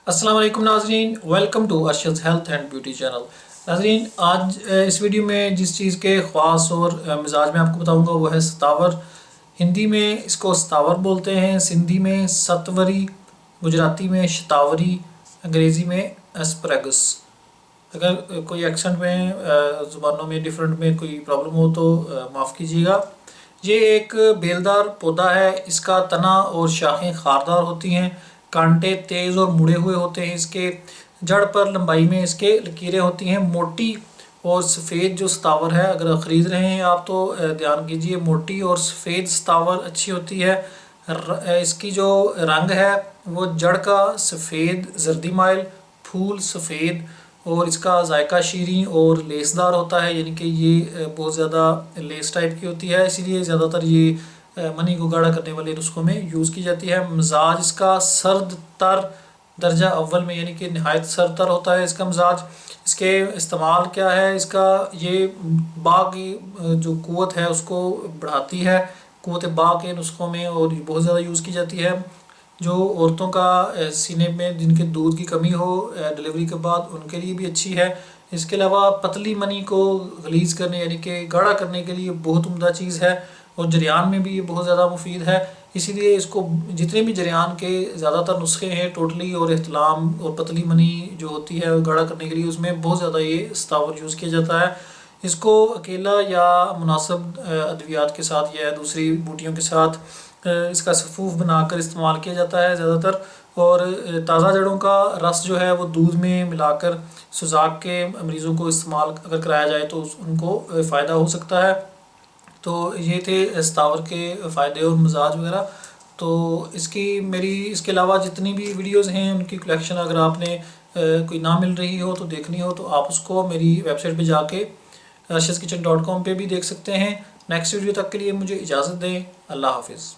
السلام علیکم ناظرین، welcome to Arshad's health and beauty channel. ناظرین، آج اس ویڈیو میں جس چیز کے خواص اور مزاج میں آپ کو بتاؤں گا وہ ہے ستاور۔ ہندی میں اس کو ستاور بولتے ہیں، سندھی میں ستوری، گجراتی میں شتاوری، انگریزی میں اسپریگس۔ اگر کوئی ایکسنٹ میں زبانوں میں ڈیفرنٹ میں کوئی پرابلم ہو تو معاف کیجیے گا۔ یہ ایک بیلدار پودا ہے، اس کا تنا اور شاخیں خاردار ہوتی ہیں، کانٹے تیز اور مڑے ہوئے ہوتے ہیں، اس کے جڑ پر لمبائی میں اس کے لکیریں ہوتی ہیں، موٹی اور سفید جو ستاور ہے، اگر خرید رہے ہیں آپ تو دھیان کیجیے، موٹی اور سفید ستاور اچھی ہوتی ہے۔ اس کی جو رنگ ہے وہ جڑ کا سفید زردی مائل، پھول سفید، اور اس کا ذائقہ شیریں اور لیسدار ہوتا ہے، یعنی کہ یہ بہت زیادہ لیس ٹائپ کی ہوتی ہے، اسی لیے زیادہ تر یہ منی کو گاڑھا کرنے والے نسخوں میں یوز کی جاتی ہے۔ مزاج اس کا سرد تر درجہ اول میں، یعنی کہ نہایت سرد تر ہوتا ہے اس کا مزاج۔ اس کے استعمال کیا ہے، اس کا یہ باغ کی جو قوت ہے اس کو بڑھاتی ہے، قوت باغ کے نسخوں میں، اور یہ بہت زیادہ یوز کی جاتی ہے۔ جو عورتوں کا سینے میں جن کے دودھ کی کمی ہو ڈلیوری کے بعد، ان کے لیے بھی اچھی ہے۔ اس کے علاوہ پتلی منی کو غلیظ کرنے یعنی کہ گاڑھا کرنے کے لیے بہت عمدہ چیز ہے، اور جریان میں بھی یہ بہت زیادہ مفید ہے۔ اسی لیے اس کو جتنے بھی جریان کے زیادہ تر نسخے ہیں ٹوٹلی اور احتلام اور پتلی منی جو ہوتی ہے گاڑھا کرنے کے لیے، اس میں بہت زیادہ یہ ستاور یوز کیا جاتا ہے۔ اس کو اکیلا یا مناسب ادویات کے ساتھ یا دوسری بوٹیوں کے ساتھ اس کا سفوف بنا کر استعمال کیا جاتا ہے زیادہ تر، اور تازہ جڑوں کا رس جو ہے وہ دودھ میں ملا کر سوزاک کے مریضوں کو استعمال اگر کرایا جائے تو ان کو فائدہ ہو سکتا ہے۔ تو یہ تھے ستاور کے فائدے اور مزاج وغیرہ۔ تو اس کے علاوہ جتنی بھی ویڈیوز ہیں ان کی کلیکشن اگر آپ نے کوئی نہ مل رہی ہو تو دیکھنی ہو تو آپ اس کو میری ویب سائٹ پہ جا کے arshadskitchen.com پہ بھی دیکھ سکتے ہیں۔ نیکسٹ ویڈیو تک کے لیے مجھے اجازت دیں، اللہ حافظ۔